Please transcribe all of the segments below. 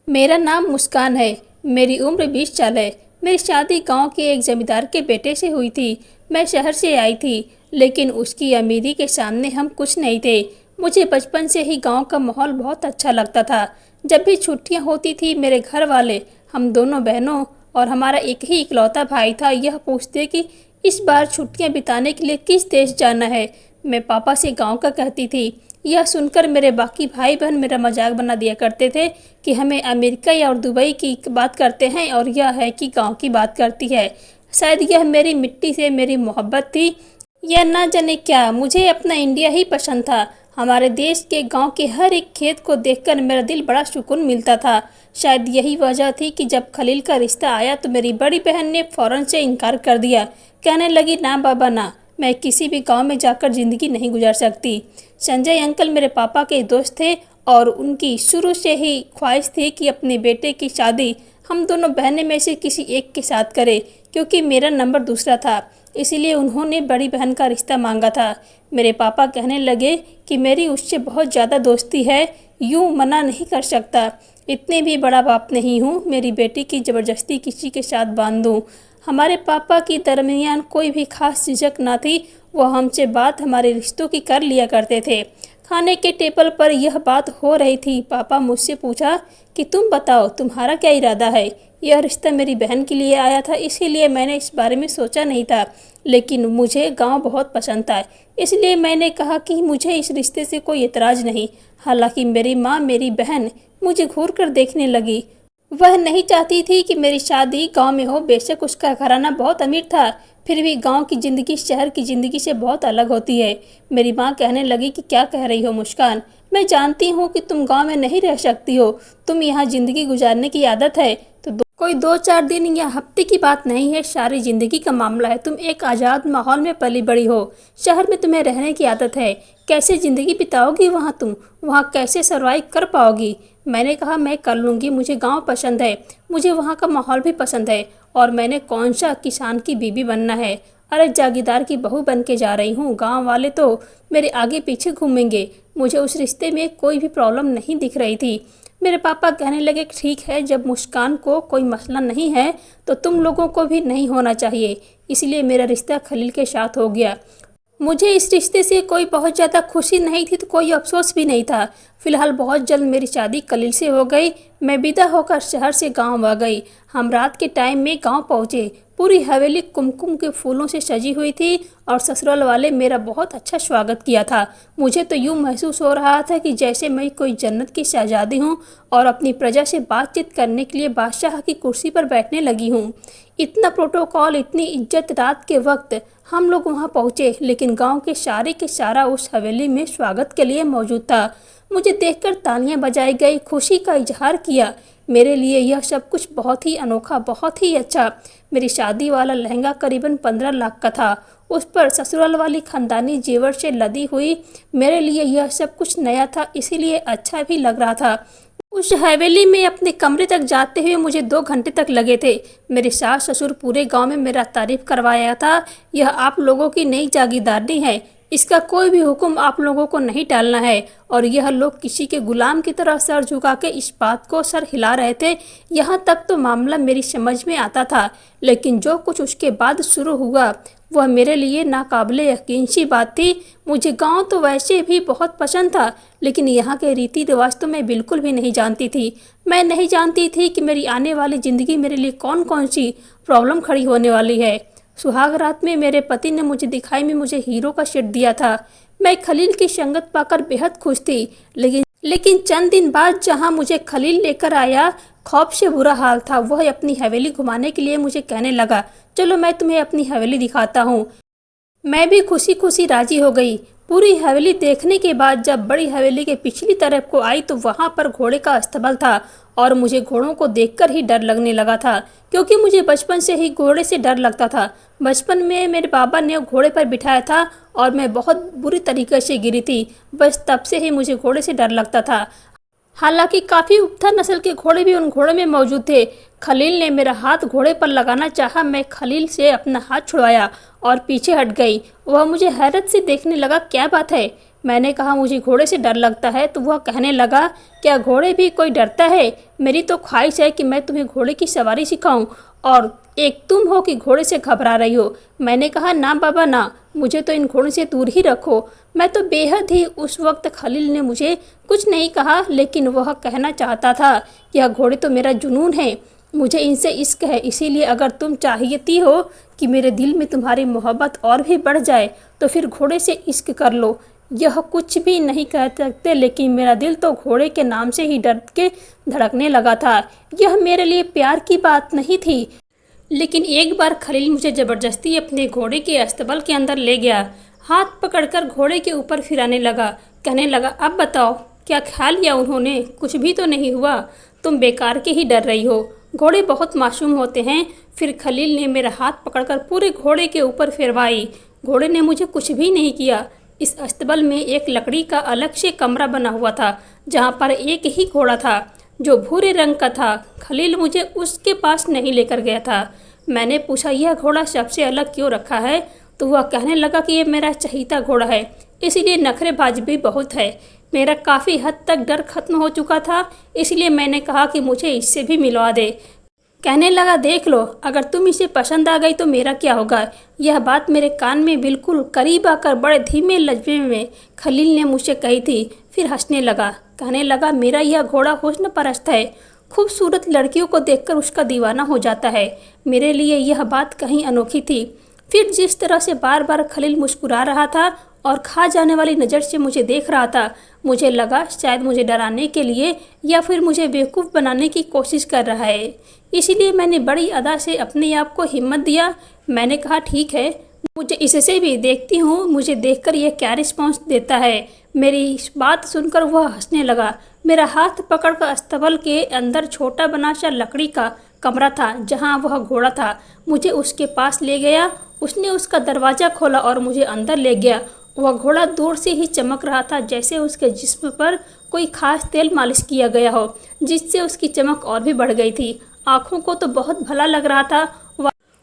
मेरा नाम मुस्कान है। मेरी उम्र 20 साल है। मेरी शादी गांव के एक जमींदार के बेटे से हुई थी। मैं शहर से आई थी, लेकिन उसकी अमीरी के सामने हम कुछ नहीं थे। मुझे बचपन से ही गांव का माहौल बहुत अच्छा लगता था। जब भी छुट्टियां होती थी, मेरे घर वाले, हम दोनों बहनों और हमारा एक ही इकलौता भाई था, यह पूछते कि इस बार छुट्टियां बिताने के लिए किस देश जाना है। मैं पापा से गांव का कहती थी। यह सुनकर मेरे बाकी भाई बहन मेरा मजाक बना दिया करते थे कि हमें अमेरिका या और दुबई की बात करते हैं और यह है कि गांव की बात करती है। शायद यह मेरी मिट्टी से मेरी मोहब्बत थी या ना जाने क्या, मुझे अपना इंडिया ही पसंद था। हमारे देश के गांव के हर एक खेत को देखकर मेरा दिल बड़ा सुकून मिलता था। शायद यही वजह थी कि जब खलील का रिश्ता आया तो मेरी बड़ी बहन ने फ़ौरन से इनकार कर दिया। कहने लगी, ना बाबा ना, मैं किसी भी गांव में जाकर ज़िंदगी नहीं गुजार सकती। संजय अंकल मेरे पापा के दोस्त थे और उनकी शुरू से ही ख्वाहिश थी कि अपने बेटे की शादी हम दोनों बहनें में से किसी एक के साथ करें, क्योंकि मेरा नंबर दूसरा था। इसीलिए उन्होंने बड़ी बहन का रिश्ता मांगा था। मेरे पापा कहने लगे कि मेरी उससे बहुत ज़्यादा दोस्ती है, यूँ मना नहीं कर सकता। इतने भी बड़ा बाप नहीं हूँ मेरी बेटी की ज़बरदस्ती किसी के साथ बांध दूँ। हमारे पापा की दरमियान कोई भी खास झिझक ना थी। वह हमसे बात हमारे रिश्तों की कर लिया करते थे। खाने के टेबल पर यह बात हो रही थी। पापा मुझसे पूछा कि तुम बताओ, तुम्हारा क्या इरादा है। यह रिश्ता मेरी बहन के लिए आया था, इसीलिए मैंने इस बारे में सोचा नहीं था, लेकिन मुझे गांव बहुत पसंद था, इसलिए मैंने कहा कि मुझे इस रिश्ते से कोई एतराज़ नहीं। हालांकि मेरी माँ, मेरी बहन मुझे घूर कर देखने लगी। वह नहीं चाहती थी कि मेरी शादी गांव में हो। बेशक उसका घराना बहुत अमीर था, फिर भी गांव की ज़िंदगी शहर की ज़िंदगी से बहुत अलग होती है। मेरी माँ कहने लगी कि क्या कह रही हो मुस्कान, मैं जानती हूँ कि तुम गांव में नहीं रह सकती हो, तुम यहाँ ज़िंदगी गुजारने की आदत है तो कोई 2-4 दिन या हफ्ते की बात नहीं है, सारी ज़िंदगी का मामला है। तुम एक आज़ाद माहौल में पली बड़ी हो, शहर में तुम्हें रहने की आदत है। कैसे ज़िंदगी बिताओगी वहाँ तुम, वहाँ कैसे सर्वाइव कर पाओगी। मैंने कहा मैं कर लूँगी, मुझे गांव पसंद है, मुझे वहाँ का माहौल भी पसंद है, और मैंने कौन सा किसान की बीवी बनना है। अरे जागीरदार की बहू बन के जा रही हूँ, गांव वाले तो मेरे आगे पीछे घूमेंगे। मुझे उस रिश्ते में कोई भी प्रॉब्लम नहीं दिख रही थी। मेरे पापा कहने लगे, ठीक है, जब मुस्कान को कोई मसला नहीं है तो तुम लोगों को भी नहीं होना चाहिए। इसलिए मेरा रिश्ता खलील के साथ हो गया। मुझे इस रिश्ते से कोई बहुत ज़्यादा खुशी नहीं थी तो कोई अफसोस भी नहीं था। फिलहाल बहुत जल्द मेरी शादी खलील से हो गई। मैं विदा होकर शहर से गांव आ गई। हम रात के टाइम में गांव पहुंचे। पूरी हवेली कुमकुम के फूलों से सजी हुई थी और ससुराल वाले मेरा बहुत अच्छा स्वागत किया था। मुझे तो यूँ महसूस हो रहा था कि जैसे मैं कोई जन्नत की शहजादी हूँ और अपनी प्रजा से बातचीत करने के लिए बादशाह की कुर्सी पर बैठने लगी हूँ। इतना प्रोटोकॉल, इतनी इज्जत। रात के वक्त हम लोग वहाँ पहुँचे, लेकिन गांव के सारा उस हवेली में स्वागत के लिए मौजूद था। मुझे देखकर तालियां बजाई गई, खुशी का इजहार किया। मेरे लिए यह सब कुछ बहुत ही अनोखा, बहुत ही अच्छा। मेरी शादी वाला लहंगा करीबन 15 लाख का था। उस पर ससुराल वाली खानदानी जेवर से लदी हुई। मेरे लिए यह सब कुछ नया था, इसीलिए अच्छा भी लग रहा था। उस हवेली में अपने कमरे तक जाते हुए मुझे 2 घंटे तक लगे थे। मेरे सास ससुर पूरे गांव में मेरा तारीफ करवाया था। यह आप लोगों की नई जागीरदारी है, इसका कोई भी हुक्म आप लोगों को नहीं टालना है। और यह लोग किसी के गुलाम की तरह सर झुका के इस बात को सर हिला रहे थे। यहाँ तक तो मामला मेरी समझ में आता था, लेकिन जो कुछ उसके बाद शुरू हुआ वह मेरे लिए नाकाबिले यकीन सी बात थी। मुझे गांव तो वैसे भी बहुत पसंद था, लेकिन यहाँ के रीति रिवाज तो मैं बिल्कुल भी नहीं जानती थी। मैं नहीं जानती थी कि मेरी आने वाली ज़िंदगी मेरे लिए कौन कौन सी प्रॉब्लम खड़ी होने वाली है। सुहाग रात में मेरे पति ने मुझे दिखाई में मुझे हीरो का सेट दिया था। मैं खलील की संगत पाकर बेहद खुश थी, लेकिन चंद दिन बाद जहाँ मुझे खलील लेकर आया, खौफ से बुरा हाल था। वह अपनी हवेली घुमाने के लिए मुझे कहने लगा, चलो मैं तुम्हें अपनी हवेली दिखाता हूँ। मैं भी खुशी खुशी राजी हो गई। पूरी हवेली देखने के बाद जब बड़ी हवेली के पिछली तरफ को आई तो वहाँ पर घोड़े का अस्तबल था और मुझे घोड़ों को देखकर ही डर लगने लगा था, क्योंकि मुझे बचपन से ही घोड़े से डर लगता था। बचपन में मेरे बाबा ने घोड़े पर बिठाया था और मैं बहुत बुरी तरीके से गिरी थी। बस तब से ही मुझे घोड़े से डर लगता था। हालांकि काफ़ी उबथा नस्ल के घोड़े भी उन घोड़ों में मौजूद थे। खलील ने मेरा हाथ घोड़े पर लगाना चाहा। मैं खलील से अपना हाथ छुड़वाया और पीछे हट गई। वह मुझे हैरत से देखने लगा, क्या बात है। मैंने कहा मुझे घोड़े से डर लगता है, तो वह कहने लगा क्या घोड़े भी कोई डरता है? मेरी तो ख्वाहिश है कि मैं तुम्हें घोड़े की सवारी सिखाऊं और एक तुम हो कि घोड़े से घबरा रही हो। मैंने कहा ना बाबा ना, मुझे तो इन घोड़ों से दूर ही रखो। मैं तो बेहद ही उस वक्त खलील ने मुझे कुछ नहीं कहा, लेकिन वह कहना चाहता था यह घोड़े तो मेरा जुनून है, मुझे इनसे इश्क है, इसीलिए अगर तुम चाहती हो कि मेरे दिल में तुम्हारी मोहब्बत और भी बढ़ जाए तो फिर घोड़े से इश्क कर लो। यह कुछ भी नहीं कह सकते, लेकिन मेरा दिल तो घोड़े के नाम से ही डर के धड़कने लगा था। यह मेरे लिए प्यार की बात नहीं थी, लेकिन एक बार खलील मुझे ज़बरदस्ती अपने घोड़े के अस्तबल के अंदर ले गया। हाथ पकड़कर घोड़े के ऊपर फिराने लगा। कहने लगा अब बताओ क्या ख्याल किया उन्होंने? कुछ भी तो नहीं हुआ, तुम बेकार के ही डर रही हो। घोड़े बहुत मासूम होते हैं। फिर खलील ने मेरा हाथ पकड़कर पूरे घोड़े के ऊपर फिरवाई। घोड़े ने मुझे कुछ भी नहीं किया। इस अस्तबल में एक लकड़ी का अलग से कमरा बना हुआ था, जहाँ पर एक ही घोड़ा था जो भूरे रंग का था। खलील मुझे उसके पास नहीं लेकर गया था। मैंने पूछा यह घोड़ा सबसे अलग क्यों रखा है? तो वह कहने लगा कि ये मेरा चहीता घोड़ा है, इसीलिए नखरेबाज भी बहुत है। मेरा काफ़ी हद तक डर खत्म हो चुका था, इसलिए मैंने कहा कि मुझे इससे भी मिलवा दे। कहने लगा देख लो, अगर तुम इसे पसंद आ गई तो मेरा क्या होगा। यह बात मेरे कान में बिल्कुल करीब आकर बड़े धीमे लहजे में खलील ने मुझसे कही थी। फिर हंसने लगा। कहने लगा मेरा यह घोड़ा हुस्न परस्त है, खूबसूरत लड़कियों को देखकर उसका दीवाना हो जाता है। मेरे लिए यह बात कहीं अनोखी थी। फिर जिस तरह से बार बार खलील मुस्कुरा रहा था और खा जाने वाली नज़र से मुझे देख रहा था, मुझे लगा शायद मुझे डराने के लिए या फिर मुझे बेवकूफ़ बनाने की कोशिश कर रहा है। इसीलिए मैंने बड़ी अदा से अपने आप को हिम्मत दिया। मैंने कहा ठीक है, मुझे इससे भी देखती हूँ मुझे देखकर यह क्या रिस्पॉन्स देता है। मेरी इस बात सुनकर वह हंसने लगा। मेरा हाथ पकड़कर अस्तबल के अंदर छोटा बना सा लकड़ी का कमरा था, जहाँ वह घोड़ा था। मुझे उसके पास ले गया। उसने उसका दरवाज़ा खोला और मुझे अंदर ले गया। वह घोड़ा दूर से ही चमक रहा था, जैसे उसके जिस्म पर कोई खास तेल मालिश किया गया हो, जिससे उसकी चमक और भी बढ़ गई थी। आँखों को तो बहुत भला लग रहा था।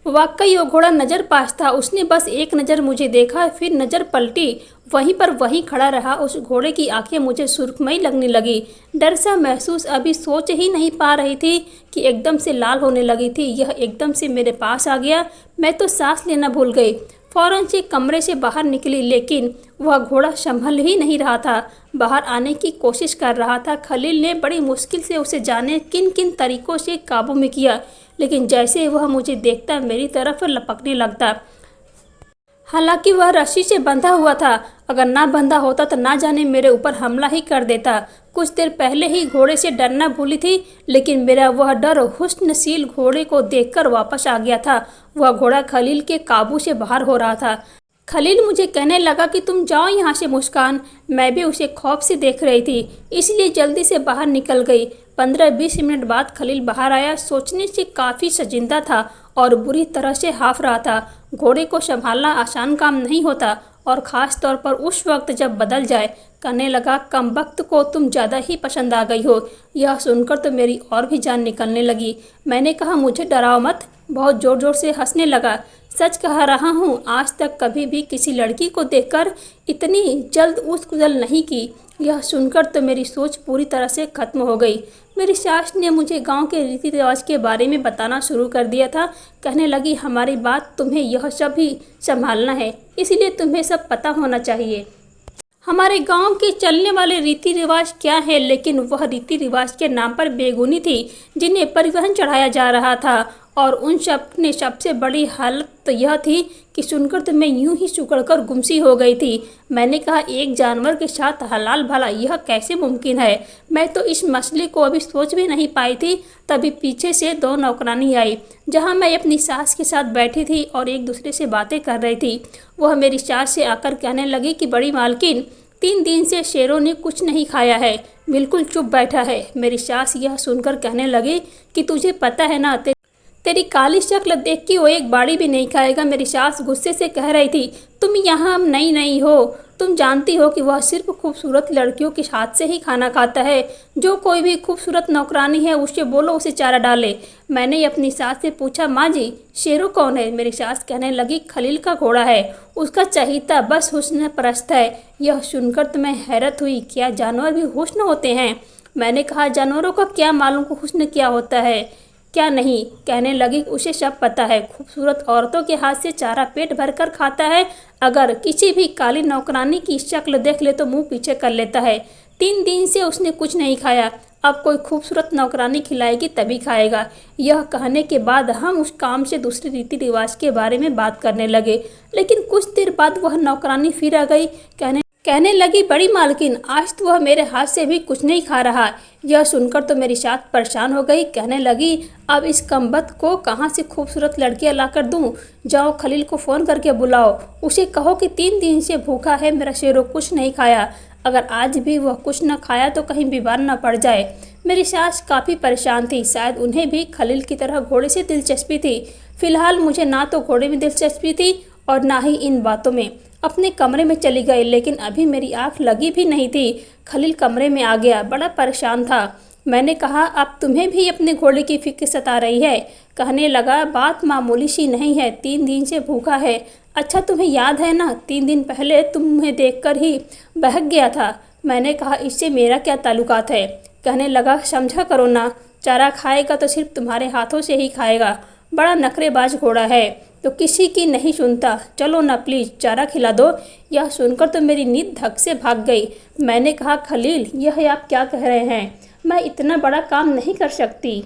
वाकई वो घोड़ा नज़रबाज था। उसने बस एक नज़र मुझे देखा, फिर नज़र पलटी, वहीं पर वहीं खड़ा रहा। उस घोड़े की आंखें मुझे सुर्खमई लगने लगी। डर सा महसूस अभी सोच ही नहीं पा रही थी कि एकदम से लाल होने लगी थी। यह एकदम से मेरे पास आ गया। मैं तो सांस लेना भूल गई। फौरन से कमरे से बाहर निकली, लेकिन वह घोड़ा संभल ही नहीं रहा था। बाहर आने की कोशिश कर रहा था। खलील ने बड़ी मुश्किल से उसे जाने किन किन तरीकों से काबू में किया, लेकिन जैसे वह मुझे देखता मेरी तरफ लपकने लगता। हालांकि वह रस्सी से बंधा हुआ था, अगर ना बंधा होता तो ना जाने मेरे ऊपर हमला ही कर देता। कुछ देर पहले ही घोड़े से डरना भूली थी, लेकिन मेरा वह डर हुस्नशील घोड़े को देखकर वापस आ गया था। वह घोड़ा खलील के काबू से बाहर हो रहा था। खलील मुझे कहने लगा कि तुम जाओ यहाँ से मुस्कान। मैं भी उसे खौफ से देख रही थी, इसलिए जल्दी से बाहर निकल गई। 15-20 मिनट बाद खलील बाहर आया। सोचने से काफ़ी सजिंदा था और बुरी तरह से हाफ रहा था। घोड़े को संभालना आसान काम नहीं होता, और ख़ास तौर पर उस वक्त जब बदल जाए। कहने लगा कमबख्त को तुम ज़्यादा ही पसंद आ गई हो। यह सुनकर तो मेरी और भी जान निकलने लगी। मैंने कहा मुझे डराओ मत। बहुत ज़ोर ज़ोर से हंसने लगा। सच कह रहा हूँ, आज तक कभी भी किसी लड़की को देखकर इतनी जल्द उछल नहीं की। यह सुनकर तो मेरी सोच पूरी तरह से खत्म हो गई। मेरी सास ने मुझे गांव के रीति रिवाज के बारे में बताना शुरू कर दिया था। कहने लगी हमारी बात तुम्हें यह सब भी संभालना है, इसलिए तुम्हें सब पता होना चाहिए। हमारे गांव के चलने वाले रीति रिवाज क्या है, लेकिन वह रीति रिवाज के नाम पर बेगुनी थी जिन्हें परिवहन चढ़ाया जा रहा था। और उन सब ने सबसे बड़ी हालत यह थी कि सुनकर तो मैं यूं ही सिकुड़कर गुमसी हो गई थी। मैंने कहा एक जानवर के साथ हलाल भला यह कैसे मुमकिन है। मैं तो इस मसले को अभी सोच भी नहीं पाई थी। तभी पीछे से 2 नौकरानी आई, जहां मैं अपनी सास के साथ बैठी थी और एक दूसरे से बातें कर रही थी। वह मेरी सास से आकर कहने लगी कि बड़ी मालकिन, 3 दिन से शेरों ने कुछ नहीं खाया है, बिल्कुल चुप बैठा है। मेरी सास यह सुनकर कहने लगी कि तुझे पता है ना, तेरी काली शक्ल देख के वो एक बाड़ी भी नहीं खाएगा। मेरी सास गुस्से से कह रही थी तुम यहाँ नई नहीं हो, तुम जानती हो कि वह सिर्फ खूबसूरत लड़कियों के हाथ से ही खाना खाता है। जो कोई भी खूबसूरत नौकरानी है उसे बोलो उसे चारा डाले। मैंने अपनी सास से पूछा, माँ जी शेरू कौन है? मेरी सास कहने लगी, खलील का घोड़ा है, उसका चहीता बस हुस्न परस्त है। यह सुनकर तो मैं हैरत हुई, क्या जानवर भी हुस्न होते हैं? मैंने कहा, जानवरों का क्या मालूम को हुस्न क्या होता है क्या नहीं। कहने लगी, उसे सब पता है, खूबसूरत औरतों के हाथ से चारा पेट भरकर खाता है। अगर किसी भी काली नौकरानी की शक्ल देख ले तो मुंह पीछे कर लेता है। 3 दिन से उसने कुछ नहीं खाया, अब कोई खूबसूरत नौकरानी खिलाएगी तभी खाएगा। यह कहने के बाद हम उस काम से दूसरे रीति रिवाज के बारे में बात करने लगे। लेकिन कुछ देर बाद वह नौकरानी फिर आ गई। कहने लगी, बड़ी मालकिन आज तो वह मेरे हाथ से भी कुछ नहीं खा रहा। यह सुनकर तो मेरी सास परेशान हो गई। कहने लगी, अब इस कमबख्त को कहाँ से खूबसूरत लड़कियां लाकर दूं? जाओ खलील को फ़ोन करके बुलाओ, उसे कहो कि 3 दिन से भूखा है, मेरा शेरो कुछ नहीं खाया। अगर आज भी वह कुछ न खाया तो कहीं बीमार न पड़ जाए। मेरी सास काफ़ी परेशान थी, शायद उन्हें भी खलील की तरह घोड़े से दिलचस्पी थी। फिलहाल मुझे ना तो घोड़े में दिलचस्पी थी और ना ही इन बातों में। अपने कमरे में चली गई, लेकिन अभी मेरी आंख लगी भी नहीं थी। खलील कमरे में आ गया, बड़ा परेशान था। मैंने कहा, अब तुम्हें भी अपने घोड़े की फिक्र सता रही है? कहने लगा, बात मामूली सी नहीं है, 3 दिन से भूखा है। अच्छा तुम्हें याद है ना, 3 दिन पहले तुम्हें देखकर ही बहक गया था। मैंने कहा, इससे मेरा क्या ताल्लुकात है? कहने लगा, समझा करो ना, चारा खाएगा तो सिर्फ तुम्हारे हाथों से ही खाएगा। बड़ा नखरेबाज घोड़ा है, तो किसी की नहीं सुनता। चलो ना प्लीज़ चारा खिला दो। यह सुनकर तो मेरी नींद धक से भाग गई। मैंने कहा, खलील यह आप क्या कह रहे हैं? मैं इतना बड़ा काम नहीं कर सकती।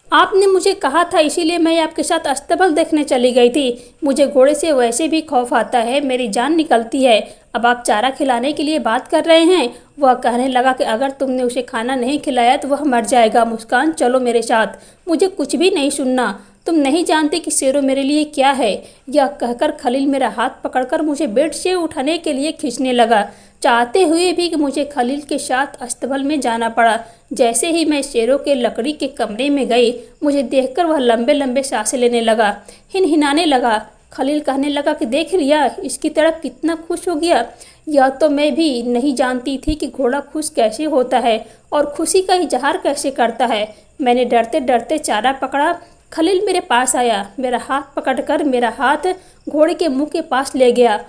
आपने मुझे कहा था, इसीलिए मैं आपके साथ अस्तबल देखने चली गई थी। मुझे घोड़े से वैसे भी खौफ आता है, मेरी जान निकलती है। अब आप चारा खिलाने के लिए बात कर रहे हैं? वह कहने लगा कि अगर तुमने उसे खाना नहीं खिलाया तो वह मर जाएगा। मुस्कान, चलो मेरे साथ, मुझे कुछ भी नहीं सुनना। तुम नहीं जानते कि शेरो मेरे लिए क्या है। यह कहकर खलील मेरा हाथ पकड़कर मुझे बेड से उठाने के लिए खींचने लगा, चाहते हुए भी कि मुझे खलील के साथ अस्तबल में जाना पड़ा। जैसे ही मैं शेरों के लकड़ी के कमरे में गई, मुझे देखकर वह लंबे लंबे सांसें लेने लगा, हिनहिनाने लगा। खलील कहने लगा कि देख रिया, इसकी तरफ कितना खुश हो गया। यह तो मैं भी नहीं जानती थी कि घोड़ा खुश कैसे होता है और खुशी का इजहार कैसे करता है। मैंने डरते डरते चारा पकड़ा। खलील मेरे पास आया, मेरा हाथ पकड़कर मेरा हाथ घोड़े के मुंह के पास ले गया।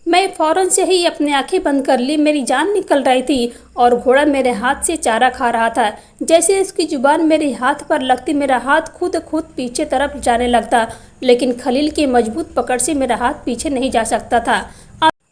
मैं फौरन से ही अपनी आंखें बंद कर ली। मेरी जान निकल रही थी और घोड़ा मेरे हाथ से चारा खा रहा था। जैसे उसकी जुबान मेरे हाथ पर लगती, मेरा हाथ खुद पीछे तरफ जाने लगता, लेकिन खलील की मजबूत पकड़ से मेरा हाथ पीछे नहीं जा सकता था।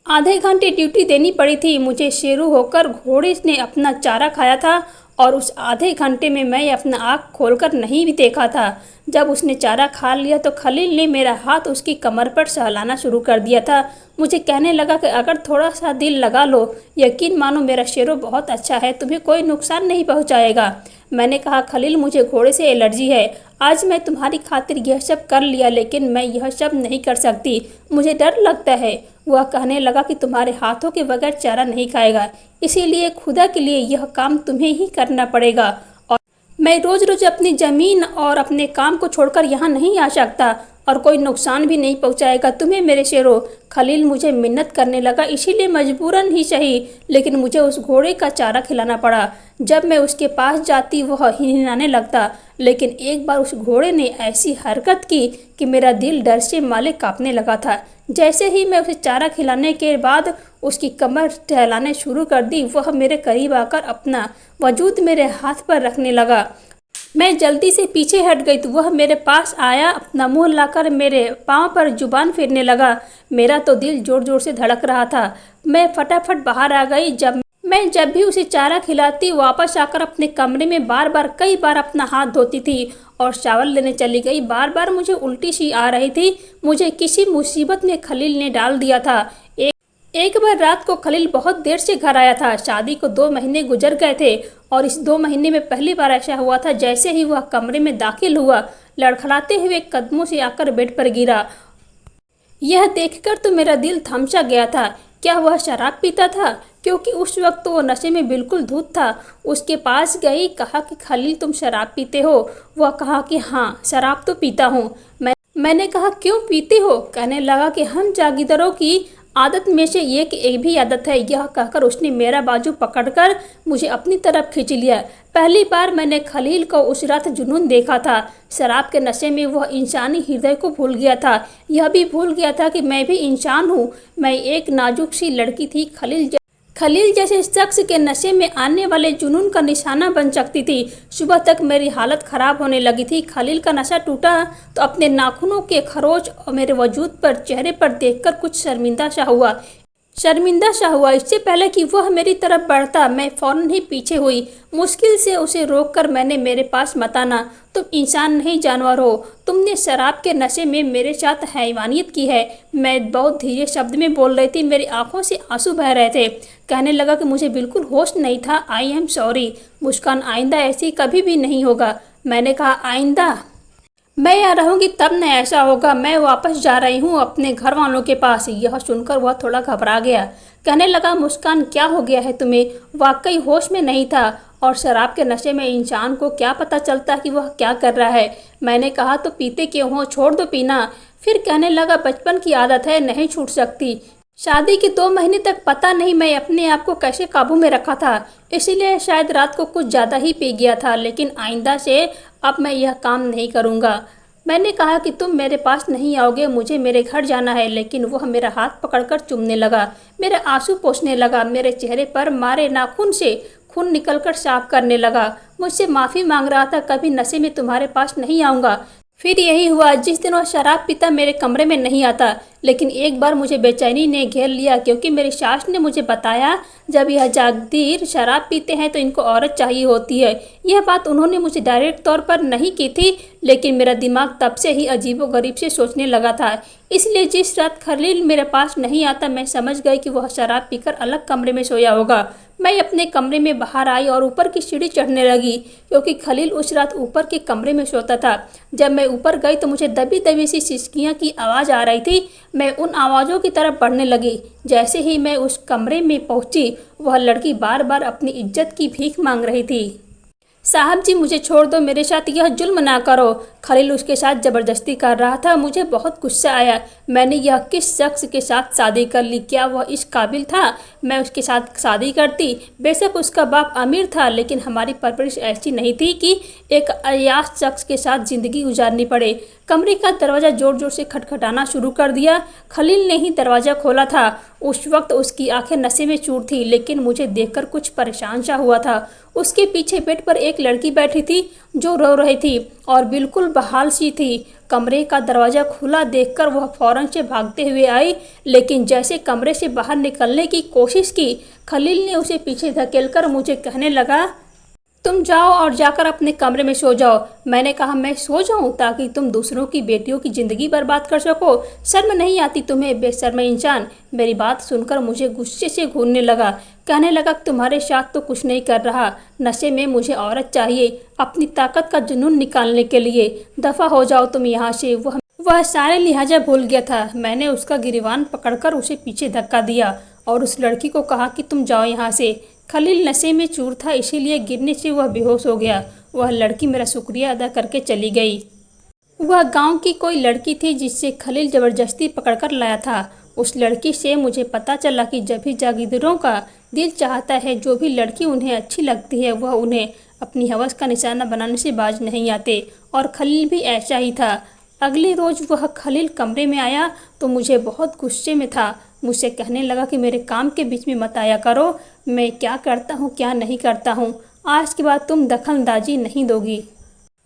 आधे घंटे ड्यूटी देनी पड़ी थी मुझे। शेरू होकर घोड़े ने अपना चारा खाया था और उस आधे घंटे में मैं अपना आँख खोलकर नहीं भी देखा था। जब उसने चारा खा लिया तो खलील ने मेरा हाथ उसकी कमर पर सहलाना शुरू कर दिया था। मुझे कहने लगा कि अगर थोड़ा सा दिल लगा लो, यकीन मानो मेरा शेरो बहुत अच्छा है, तुम्हें कोई नुकसान नहीं पहुंचाएगा। मैंने कहा, खलील मुझे घोड़े से एलर्जी है। आज मैं तुम्हारी खातिर यह सब कर लिया, लेकिन मैं यह सब नहीं कर सकती, मुझे डर लगता है। वह कहने लगा कि तुम्हारे हाथों के बगैर चारा नहीं खाएगा, इसीलिए खुदा के लिए यह काम तुम्हें ही करना पड़ेगा। और मैं रोज़ रोज़ अपनी ज़मीन और अपने काम को छोड़कर यहाँ नहीं आ सकता, और कोई नुकसान भी नहीं पहुँचाएगा तुम्हें मेरे शेरों। खलील मुझे मिन्नत करने लगा, इसीलिए मजबूरन ही सही, लेकिन मुझे उस घोड़े का चारा खिलाना पड़ा। जब मैं उसके पास जाती वह हिनहिनाने लगता, लेकिन एक बार उस घोड़े ने ऐसी हरकत की कि मेरा दिल डर से माले कांपने लगा था। जैसे ही मैं उसे चारा खिलाने के बाद उसकी कमर टहलाने शुरू कर दी, वह मेरे करीब आकर अपना वजूद मेरे हाथ पर रखने लगा। मैं जल्दी से पीछे हट गई तो वह मेरे पास आया, अपना मुंह लाकर मेरे पाँव पर जुबान फेरने लगा। मेरा तो दिल जोर जोर से धड़क रहा था। मैं फटाफट बाहर आ गई। जब भी उसे चारा खिलाती, वापस आकर अपने कमरे में कई बार अपना हाथ धोती थी और चावल लेने चली गई। बार बार मुझे उल्टी सी आ रही थी। मुझे किसी मुसीबत में खलील ने डाल दिया था। एक बार रात को खलील बहुत देर से घर आया था। शादी को 2 महीने गुजर गए थे और इस 2 महीने में पहली बार ऐसा हुआ था। जैसे ही वह कमरे में दाखिल हुआ, लड़खड़ाते हुए कदमों से आकर बेड पर गिरा। यह देखकर तो मेरा दिल थम सा गया था। क्या वह शराब पीता था? क्योंकि उस वक्त तो वो नशे में बिल्कुल धुत था। उसके पास गई, कहा कि खलील तुम शराब पीते हो? वह कहा कि हाँ शराब तो पीता हूँ। मैंने कहा क्यों पीते हो? कहने लगा कि हम जागीरदारों की आदत में से एक भी आदत है, यह कहकर उसने मेरा बाजू पकड़कर मुझे अपनी तरफ खींच लिया। पहली बार मैंने खलील को उस रात जुनून देखा था। शराब के नशे में वह इंसानी हृदय को भूल गया था। यह भी भूल गया था कि मैं भी इंसान हूँ। मैं एक नाजुक सी लड़की थी। खलील जैसे शख्स के नशे में आने वाले जुनून का निशाना बन सकती थी। सुबह तक मेरी हालत खराब होने लगी थी। खलील का नशा टूटा तो अपने नाखूनों के खरोच और मेरे वजूद पर, चेहरे पर देखकर कुछ शर्मिंदा सा हुआ। इससे पहले कि वह मेरी तरफ बढ़ता, मैं फौरन ही पीछे हुई। मुश्किल से उसे रोककर मैंने, मेरे पास मत आना, तुम इंसान नहीं जानवर हो। तुमने शराब के नशे में मेरे साथ हैवानियत की है। मैं बहुत धीरे शब्द में बोल रही थी, मेरी आंखों से आंसू बह रहे थे। कहने लगा कि मुझे बिल्कुल होश नहीं था। आई एम सॉरी मुस्कान, आइंदा ऐसी कभी भी नहीं होगा। मैंने कहा, आइंदा मैं यहाँ रहूँगी तब न ऐसा होगा। मैं वापस जा रही हूँ अपने घर वालों के पास। यह सुनकर वह थोड़ा घबरा गया। कहने लगा, मुस्कान क्या हो गया है तुम्हें? वाकई होश में नहीं था, और शराब के नशे में इंसान को क्या पता चलता कि वह क्या कर रहा है। मैंने कहा, तो पीते क्यों हो? छोड़ दो पीना। फिर कहने लगा, बचपन की आदत है, नहीं छूट सकती। शादी के 2 महीने तक पता नहीं मैं अपने आप को कैसे काबू में रखा था, इसीलिए शायद रात को कुछ ज़्यादा ही पी गया था। लेकिन आइंदा से अब मैं यह काम नहीं करूँगा। मैंने कहा कि तुम मेरे पास नहीं आओगे, मुझे मेरे घर जाना है। लेकिन वह मेरा हाथ पकड़कर चूमने लगा, मेरे आंसू पोंछने लगा, मेरे चेहरे पर मारे नाखून से खून निकलकर साफ करने लगा। मुझसे माफ़ी मांग रहा था, कभी नशे में तुम्हारे पास नहीं आऊँगा। फिर यही हुआ। जिस दिन वह शराब पीता मेरे कमरे में नहीं आता। लेकिन एक बार मुझे बेचैनी ने घेर लिया, क्योंकि मेरी सास ने मुझे बताया, जब यह जागीर शराब पीते हैं तो इनको औरत चाहिए होती है। यह बात उन्होंने मुझे डायरेक्ट तौर पर नहीं की थी, लेकिन मेरा दिमाग तब से ही अजीबोगरीब से सोचने लगा था। इसलिए जिस रात खलील मेरे पास नहीं आता, मैं समझ गई कि वह शराब पीकर अलग कमरे में सोया होगा। मैं अपने कमरे में बाहर आई और ऊपर की सीढ़ी चढ़ने लगी, क्योंकि खलील उस रात ऊपर के कमरे में सोता था। जब मैं ऊपर गई तो मुझे दबी दबी सी सिसकियाँ की आवाज़ आ रही थी। मैं उन आवाज़ों की तरफ बढ़ने लगी। जैसे ही मैं उस कमरे में पहुंची, वह लड़की बार बार अपनी इज्जत की भीख मांग रही थी। साहब जी, मुझे छोड़ दो, मेरे साथ यह जुल्म ना करो। खलील उसके साथ ज़बरदस्ती कर रहा था। मुझे बहुत गुस्सा आया। मैंने यह किस शख्स के साथ शादी कर ली? क्या वह इस काबिल था मैं उसके साथ शादी करती? बेशक उसका बाप अमीर था, लेकिन हमारी परवरिश ऐसी नहीं थी कि एक अयाश शख्स के साथ ज़िंदगी गुजारनी पड़े। कमरे का दरवाज़ा ज़ोर ज़ोर से खटखटाना शुरू कर दिया। खलील ने ही दरवाज़ा खोला था। उस वक्त उसकी आंखें नशे में चूर थी, लेकिन मुझे देखकर कुछ परेशान सा हुआ था। उसके पीछे बेड पर एक लड़की बैठी थी जो रो रही थी और बिल्कुल बहाल सी थी। कमरे का दरवाज़ा खुला देखकर वह फौरन से भागते हुए आई, लेकिन जैसे कमरे से बाहर निकलने की कोशिश की, खलील ने उसे पीछे धकेलकर मुझे कहने लगा, तुम जाओ और जाकर अपने कमरे में सो जाओ। मैंने कहा, मैं सो जाऊं ताकि तुम दूसरों की बेटियों की ज़िंदगी बर्बाद कर सको? शर्म नहीं आती तुम्हें, बेशर्म इंसान? मेरी बात सुनकर मुझे गुस्से से घूरने लगा। कहने लगा, तुम्हारे साथ तो कुछ नहीं कर रहा। नशे में मुझे औरत चाहिए अपनी ताकत का जुनून निकालने के लिए। दफ़ा हो जाओ तुम यहाँ से। वह सारे लिहाजा भूल गया था। मैंने उसका गिरवान पकड़कर उसे पीछे धक्का दिया और उस लड़की को कहा कि तुम जाओ यहाँ से। खलील नशे में चूर था, इसीलिए गिरने से वह बेहोश हो गया। वह लड़की मेरा शुक्रिया अदा करके चली गई। वह गांव की कोई लड़की थी जिससे खलील ज़बरदस्ती पकड़कर लाया था। उस लड़की से मुझे पता चला कि जब भी जागीरों का दिल चाहता है, जो भी लड़की उन्हें अच्छी लगती है, वह उन्हें अपनी हवस का निशाना बनाने से बाज नहीं आते। और खलील भी ऐसा ही था। अगले रोज़ वह खलील कमरे में आया तो मुझे बहुत गुस्से में था। मुझसे कहने लगा कि मेरे काम के बीच में मत आया करो, मैं क्या करता हूँ क्या नहीं करता हूँ, आज के बाद तुम दखलंदाजी नहीं दोगी।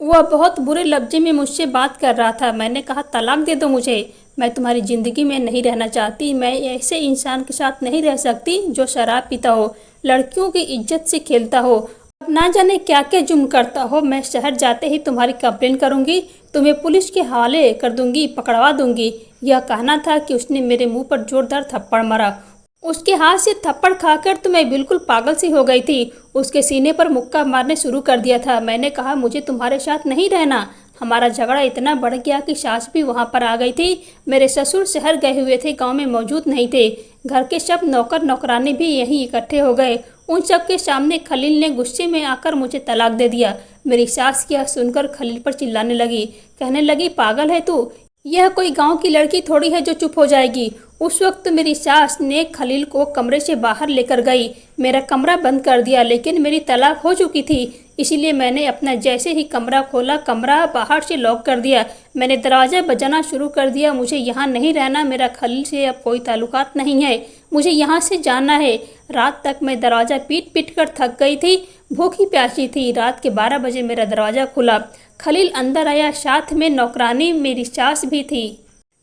वह बहुत बुरे लफ्ज़े में मुझसे बात कर रहा था। मैंने कहा, तलाक दे दो मुझे, मैं तुम्हारी ज़िंदगी में नहीं रहना चाहती। मैं ऐसे इंसान के साथ नहीं रह सकती जो शराब पीता हो, लड़कियों की इज्जत से खेलता हो, अब ना जाने क्या क्या जुर्म करता हो। मैं शहर जाते ही तुम्हारी कंप्लेन करूँगी, तुम्हें पुलिस के हवाले कर दूँगी, पकड़वा दूँगी। यह कहना था कि उसने मेरे मुंह पर जोरदार थप्पड़ मारा। उसके हाथ से थप्पड़ खाकर तो मैं बिल्कुल पागल सी हो गई थी। उसके सीने पर मुक्का मारने शुरू कर दिया था। मैंने कहा, मुझे तुम्हारे साथ नहीं रहना। हमारा झगड़ा इतना बढ़ गया कि सास भी वहाँ पर आ गई थी। मेरे ससुर शहर गए हुए थे, गांव में मौजूद नहीं थे। घर के सब नौकर नौकरानी भी यहीं इकट्ठे हो गए। उन सब के सामने खलील ने गुस्से में आकर मुझे तलाक दे दिया। मेरी सास यह सुनकर खलील पर चिल्लाने लगी, कहने लगी, पागल है तू, यह कोई गांव की लड़की थोड़ी है जो चुप हो जाएगी। उस वक्त मेरी सास ने खलील को कमरे से बाहर लेकर गई, मेरा कमरा बंद कर दिया, लेकिन मेरी तलाक हो चुकी थी, इसीलिए मैंने अपना जैसे ही कमरा खोला, कमरा बाहर से लॉक कर दिया। मैंने दरवाज़ा बजाना शुरू कर दिया। मुझे यहाँ नहीं रहना, मेरा खलील से अब कोई ताल्लुकात नहीं है, मुझे यहाँ से जाना है। रात तक मैं दरवाज़ा पीट पीट कर थक गई थी, भूखी प्यासी थी। रात के 12 बजे मेरा दरवाज़ा खुला, खलील अंदर आया, साथ में नौकरानी मेरी सास भी थी।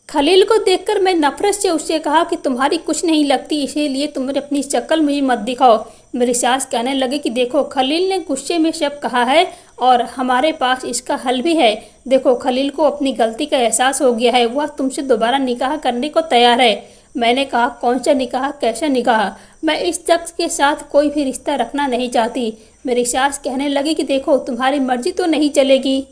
खलील को देखकर मैं नफरत से उससे कहा कि तुम्हारी कुछ नहीं लगती, इसीलिए तुम अपनी शक्ल मुझे मत दिखाओ। मेरी सास कहने लगी कि देखो खलील ने गुस्से में सब कहा है और हमारे पास इसका हल भी है। देखो खलील को अपनी गलती का एहसास हो गया है, वह तुमसे दोबारा निकाह करने को तैयार है। मैंने कहा कौन सा निकाह, कैसा निकाह, मैं इस शख्स के साथ कोई भी रिश्ता रखना नहीं चाहती। मेरी सास कहने लगी कि देखो तुम्हारी मर्जी तो नहीं चलेगी,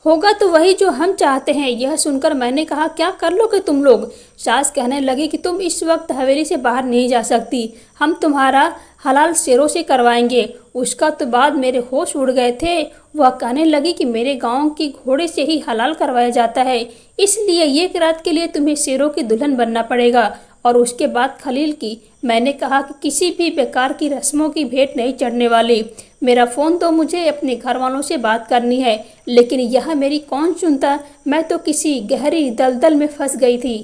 होगा तो वही जो हम चाहते हैं। यह सुनकर मैंने कहा क्या कर लोगे तुम लोग। सास कहने लगी कि तुम इस वक्त हवेली से बाहर नहीं जा सकती, हम तुम्हारा हलाल शेरों से करवाएंगे। उसका तो बाद मेरे होश उड़ गए थे। वह कहने लगी कि मेरे गांव की घोड़े से ही हलाल करवाया जाता है, इसलिए एक रात के लिए तुम्हें शेरों की दुल्हन बनना पड़ेगा। और उसके बाद खलील की। मैंने कहा कि किसी भी बेकार की रस्मों की भेंट नहीं चढ़ने वाली। मेरा फ़ोन तो मुझे अपने घर वालों से बात करनी है, लेकिन यह मेरी कौन सुनता, मैं तो किसी गहरी दलदल में फंस गई थी।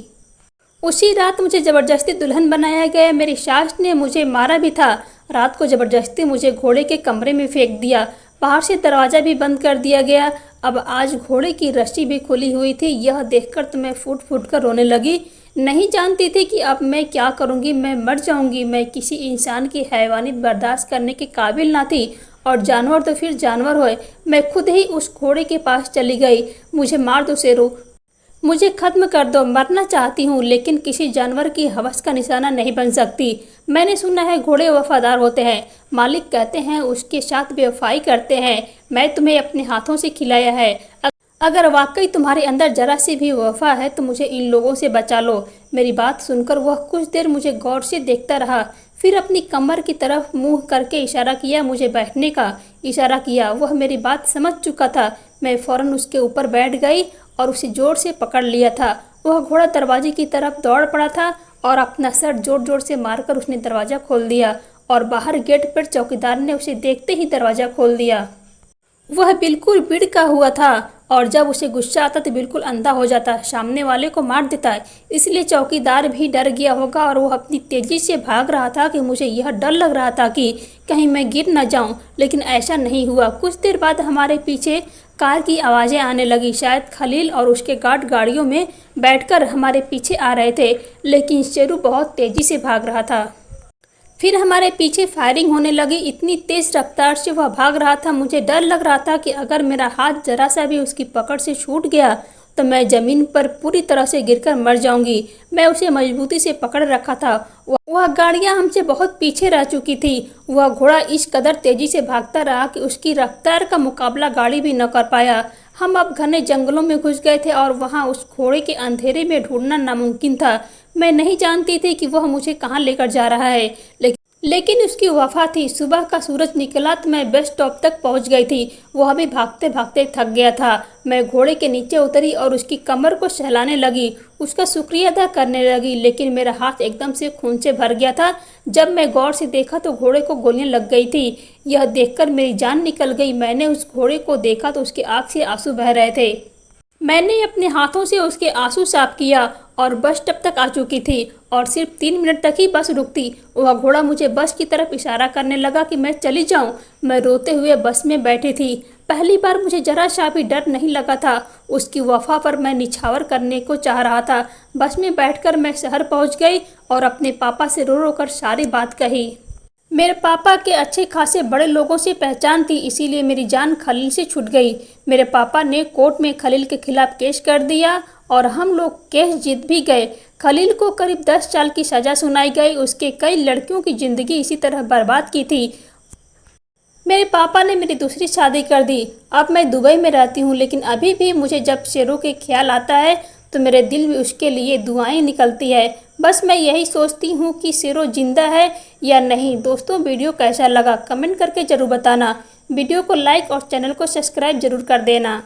उसी रात मुझे ज़बरदस्ती दुल्हन बनाया गया। मेरी सास ने मुझे मारा भी था। रात को ज़बरदस्ती मुझे घोड़े के कमरे में फेंक दिया, बाहर से दरवाज़ा भी बंद कर दिया गया। अब आज घोड़े की रस्सी भी खुली हुई थी। यह देखकर तो मैं फूट फूट कर रोने लगी। नहीं जानती थी कि अब मैं क्या करूँगी, मैं मर जाऊँगी। मैं किसी इंसान की हैवानियत बर्दाश्त करने के काबिल ना थी, और जानवर तो फिर जानवर होए। मैं खुद ही उस घोड़े के पास चली गई। मुझे मार दो शेरों, मुझे ख़त्म कर दो, मरना चाहती हूँ, लेकिन किसी जानवर की हवस का निशाना नहीं बन सकती। मैंने सुना है घोड़े वफादार होते हैं, मालिक कहते हैं उसके साथ बेवफाई करते हैं। मैं तुम्हें अपने हाथों से खिलाया है, अगर वाकई तुम्हारे अंदर जरा सी भी वफा है तो मुझे इन लोगों से बचा लो। मेरी बात सुनकर वह कुछ देर मुझे गौर से देखता रहा, फिर अपनी कमर की तरफ मुंह करके इशारा किया, मुझे बैठने का इशारा किया। वह मेरी बात समझ चुका था। मैं फ़ौरन उसके ऊपर बैठ गई और उसे जोर से पकड़ लिया था। वह घोड़ा दरवाजे की तरफ दौड़ पड़ा था और अपना सर जोर जोर से मारकर उसने दरवाज़ा खोल दिया, और बाहर गेट पर चौकीदार ने उसे देखते ही दरवाज़ा खोल दिया। वह बिल्कुल बिड़का हुआ था, और जब उसे गुस्सा आता तो बिल्कुल अंधा हो जाता, सामने वाले को मार देता है। इसलिए चौकीदार भी डर गया होगा और वह अपनी तेज़ी से भाग रहा था कि मुझे यह डर लग रहा था कि कहीं मैं गिर न जाऊं, लेकिन ऐसा नहीं हुआ। कुछ देर बाद हमारे पीछे कार की आवाज़ें आने लगी। शायद खलील और उसके गार्ड गाड़ियों में बैठकर हमारे पीछे आ रहे थे, लेकिन शेरू बहुत तेज़ी से भाग रहा था। फिर हमारे पीछे फायरिंग होने लगी। इतनी तेज़ रफ्तार से वह भाग रहा था, मुझे डर लग रहा था कि अगर मेरा हाथ जरा सा भी उसकी पकड़ से छूट गया तो मैं ज़मीन पर पूरी तरह से गिरकर मर जाऊंगी। मैं उसे मजबूती से पकड़ रखा था। वह गाड़ियां हमसे बहुत पीछे रह चुकी थी। वह घोड़ा इस कदर तेज़ी से भागता रहा कि उसकी रफ्तार का मुकाबला गाड़ी भी न कर पाया। हम अब घने जंगलों में घुस गए थे और वहाँ उस घोड़े के अंधेरे में ढूंढना नामुमकिन था। मैं नहीं जानती थी कि वह मुझे कहाँ लेकर जा रहा है, लेकिन उसकी वफा थी। सुबह का सूरज निकला तो मैं बस स्टॉप तक पहुंच गई थी। वह भी भागते भागते थक गया था। मैं घोड़े के नीचे उतरी और उसकी कमर को सहलाने लगी, उसका शुक्रिया अदा करने लगी, लेकिन मेरा हाथ एकदम से खून से भर गया था। जब मैं गौर से देखा तो घोड़े को गोलियां लग गई थी। यह देखकर मेरी जान निकल गई। मैंने उस घोड़े को देखा तो उसकी आँख से आंसू बह रहे थे। मैंने अपने हाथों से उसके आंसू साफ किया और बस तब तक आ चुकी थी, और सिर्फ 3 मिनट तक ही बस रुकती। वह घोड़ा मुझे बस की तरफ इशारा करने लगा कि मैं चली जाऊं। मैं रोते हुए बस में बैठी थी। पहली बार मुझे जरा सा भी डर नहीं लगा था। उसकी वफा पर मैं निछावर करने को चाह रहा था। बस में बैठकर मैं शहर पहुंच गई और अपने पापा से रो रो कर सारी बात कही। मेरे पापा के अच्छे खासे बड़े लोगों से पहचान थी, इसीलिए मेरी जान खलील से छूट गई। मेरे पापा ने कोर्ट में खलील के खिलाफ केस कर दिया और हम लोग केस जीत भी गए। खलील को करीब 10 साल की सज़ा सुनाई गई। उसके कई लड़कियों की ज़िंदगी इसी तरह बर्बाद की थी। मेरे पापा ने मेरी दूसरी शादी कर दी। अब मैं दुबई में रहती हूँ, लेकिन अभी भी मुझे जब शेरों के ख्याल आता है तो मेरे दिल में उसके लिए दुआएं निकलती है। बस मैं यही सोचती हूँ कि शेरो जिंदा है या नहीं। दोस्तों, वीडियो कैसा लगा कमेंट करके ज़रूर बताना। वीडियो को लाइक और चैनल को सब्सक्राइब ज़रूर कर देना।